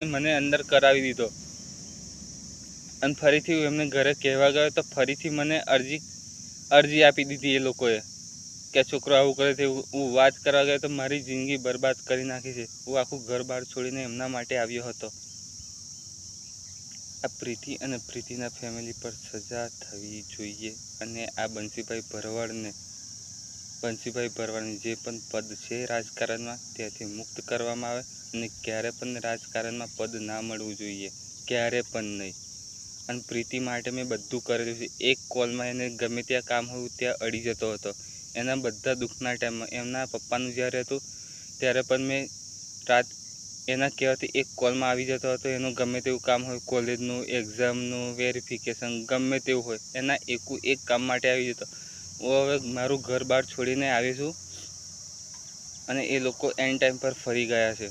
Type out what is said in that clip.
મને અંદર કરાવી દીધો અને ફરીથી હું એમને ઘરે કહેવા ગયો તો ફરીથી મને અરજી આપી દીધી એ લોકોએ કે છોકરો આવું કરે છે. હું વાત કરવા ગયો તો મારી જિંદગી બરબાદ કરી નાખી છે. હું આખું ઘર બહાર છોડીને એમના માટે આવ્યો હતો. આ પ્રીતિ અને પ્રીતિના ફેમિલી પર સજા થવી જોઈએ અને આ બંસીભાઈ ભરવાડની જે પણ પદ છે રાજકારણમાં ત્યાંથી મુક્ત કરવામાં આવે અને ક્યારે પણ રાજકારણમાં પદ ના મળવું જોઈએ, ક્યારે પણ નહીં. અને પ્રીતિ માટે મેં બધું કરેલું છે. એક કોલમાં એને ગમે ત્યાં કામ હોય ત્યાં અડી જતો હતો. એના બધા દુઃખના ટાઈમમાં એમના પપ્પાનું જ્યારે હતું ત્યારે પણ મેં એના કહેવાથી એક કોલમાં આવી જતો હતો. એનું ગમે તેવું કામ હોય, કોલેજનું, એક્ઝામનું, વેરિફિકેશન ગમે તેવું હોય, એના એક કામ માટે આવી જતો. હું હવે મારું ઘર બહાર છોડીને આવી છું અને એ લોકો એન્ડ ટાઈમ પર ફરી ગયા છે.